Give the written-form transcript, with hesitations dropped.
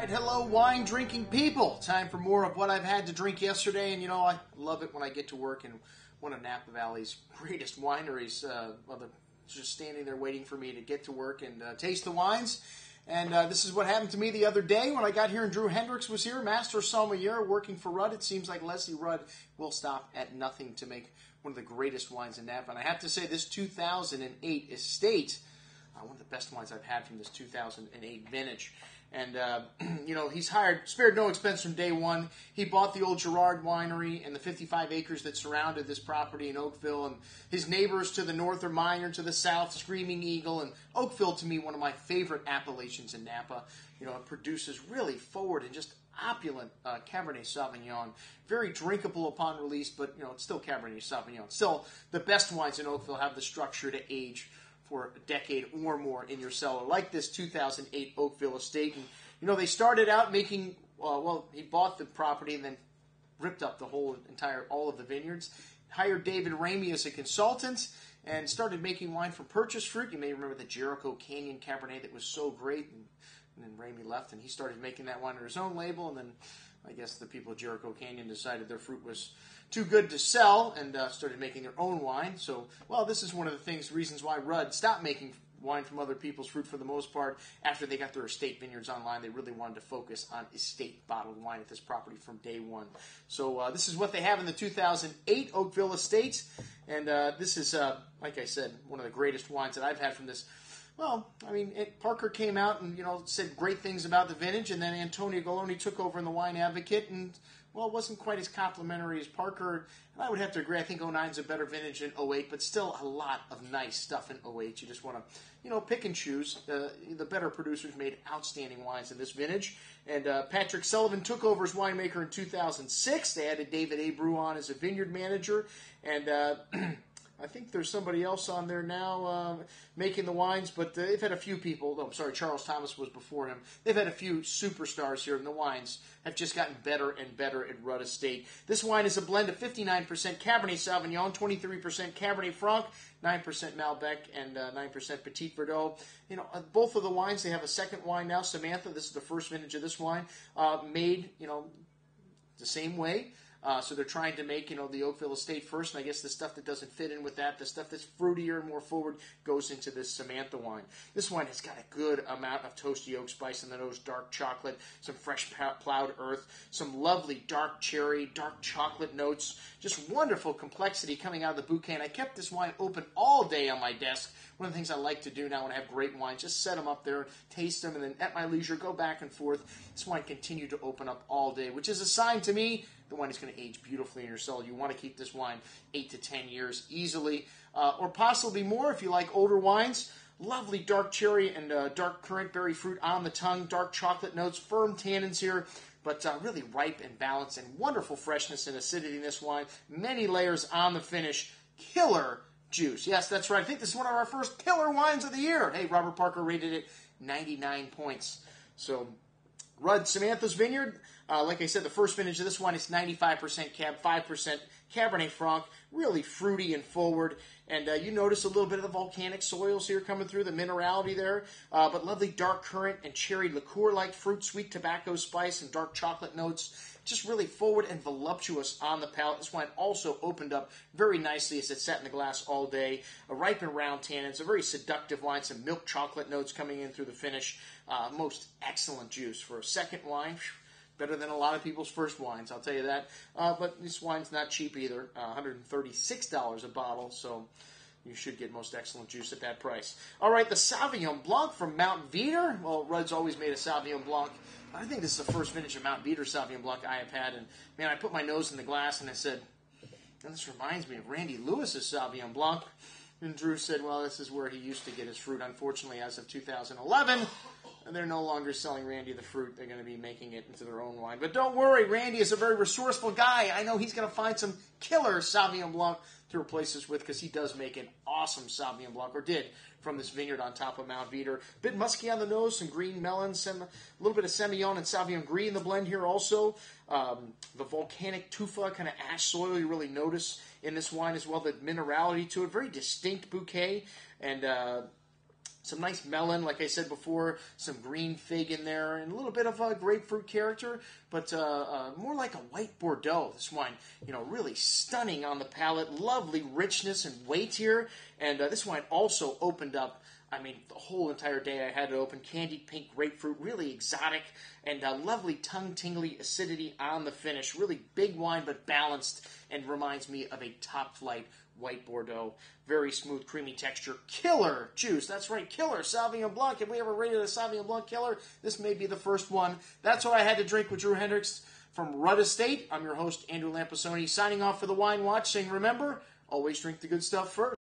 right, hello wine drinking people. Time for more of what I've had to drink yesterday, and you know, I love it when I get to work in one of Napa Valley's greatest wineries. They're just standing there waiting for me to get to work and taste the wines. And this is what happened to me the other day when I got here and Drew Hendricks was here, Master Sommelier, working for Rudd. It seems like Leslie Rudd will stop at nothing to make one of the greatest wines in Napa. And I have to say, this 2008 Estate, one of the best wines I've had from this 2008 vintage. And, you know, he's spared no expense from day one. He bought the old Girard Winery and the 55 acres that surrounded this property in Oakville. And his neighbors to the north are Minor, to the south, Screaming Eagle. And Oakville, to me, one of my favorite appellations in Napa. You know, it produces really forward and just opulent Cabernet Sauvignon. Very drinkable upon release, but, you know, it's still Cabernet Sauvignon. Still, the best wines in Oakville have the structure to age for a decade or more in your cellar, like this 2008 Oakville Estate. And, you know, they started out making, he bought the property and then ripped up the all of the vineyards, hired David Ramey as a consultant, and started making wine from purchased fruit. You may remember the Jericho Canyon Cabernet that was so great, and then Ramey left, and he started making that wine under his own label, and then I guess the people of Jericho Canyon decided their fruit was too good to sell and started making their own wine. So, well, this is one of the reasons why Rudd stopped making wine from other people's fruit for the most part. After they got their estate vineyards online, they really wanted to focus on estate bottled wine at this property from day one. So this is what they have in the 2008 Oakville Estate. And this is, like I said, one of the greatest wines that I've had from this. Well, I mean, Parker came out and, you know, said great things about the vintage, and then Antonio Galoni took over in the Wine Advocate, and, well, it wasn't quite as complimentary as Parker. And I would have to agree. I think 09's a better vintage than 08, but still a lot of nice stuff in 08. You just want to, you know, pick and choose. The better producers made outstanding wines in this vintage. And Patrick Sullivan took over as winemaker in 2006. They added David Abreu on as a vineyard manager. And I think there's somebody else on there now making the wines, but they've had a few people. Oh, I'm sorry, Charles Thomas was before him. They've had a few superstars here, and the wines have just gotten better and better at Rudd Estate. This wine is a blend of 59% Cabernet Sauvignon, 23% Cabernet Franc, 9% Malbec, and 9% Petit Verdot. You know, both of the wines, they have a second wine now, Samantha. This is the first vintage of this wine, made, you know, the same way. So they're trying to make, you know, the Oakville Estate first, and I guess the stuff that doesn't fit in with that, the stuff that's fruitier and more forward, goes into this Samantha wine. This wine has got a good amount of toasty oak spice in the nose, dark chocolate, some fresh plowed earth, some lovely dark cherry, dark chocolate notes, just wonderful complexity coming out of the bouquet. And I kept this wine open all day on my desk. One of the things I like to do now when I have great wines, just set them up there, taste them, and then at my leisure, go back and forth. This wine continued to open up all day, which is a sign to me the wine is going to age beautifully in your cellar. You want to keep this wine 8 to 10 years easily, or possibly more if you like older wines. Lovely dark cherry and dark currant berry fruit on the tongue, dark chocolate notes, firm tannins here, but really ripe and balanced, and wonderful freshness and acidity in this wine. Many layers on the finish. Killer juice. Yes, that's right. I think this is one of our first killer wines of the year. Hey, Robert Parker rated it 99 points. So, Rudd Samantha's Vineyard, like I said, the first vintage of this wine is 95% Cab, 5% Cabernet Franc, really fruity and forward. And you notice a little bit of the volcanic soils here coming through, the minerality there, but lovely dark currant and cherry liqueur-like fruit, sweet tobacco spice, and dark chocolate notes. Just really forward and voluptuous on the palate. This wine also opened up very nicely as it sat in the glass all day. A ripe and round tannins, a very seductive wine, some milk chocolate notes coming in through the finish. Most excellent juice for a second wine. Better than a lot of people's first wines, I'll tell you that. But this wine's not cheap either, $136 a bottle, so you should get most excellent juice at that price. All right, the Sauvignon Blanc from Mount Veeder. Well, Rudd's always made a Sauvignon Blanc. I think this is the first vintage of Mount Veeder Sauvignon Blanc I have had. And, man, I put my nose in the glass and I said, this reminds me of Randy Lewis's Sauvignon Blanc. And Drew said, well, this is where he used to get his fruit. Unfortunately, as of 2011, they're no longer selling Randy the fruit. They're going to be making it into their own wine. But don't worry, Randy is a very resourceful guy. I know he's going to find some killer Sauvignon Blanc to replace this with, because he does make an awesome Sauvignon Blanc, or did, from this vineyard on top of Mount Veeder. A bit musky on the nose, some green melons, a little bit of Semillon and Sauvignon Gris in the blend here also. The volcanic tufa, kind of ash soil you really notice in this wine as well, the minerality to it. Very distinct bouquet, and Some nice melon, like I said before, some green fig in there, and a little bit of a grapefruit character, but more like a white Bordeaux. This wine, really stunning on the palate, lovely richness and weight here, and this wine also opened up. The whole entire day I had it open. Candied pink grapefruit, really exotic, and lovely tongue-tingly acidity on the finish. Really big wine, but balanced, and reminds me of a top-flight white Bordeaux. Very smooth, creamy texture. Killer juice. That's right, killer Sauvignon Blanc. Have we ever rated a Sauvignon Blanc killer? This may be the first one. That's what I had to drink with Drew Hendricks from Rudd Estate. I'm your host, Andrew Lampasoni, signing off for the Wine Watch, saying remember, always drink the good stuff first.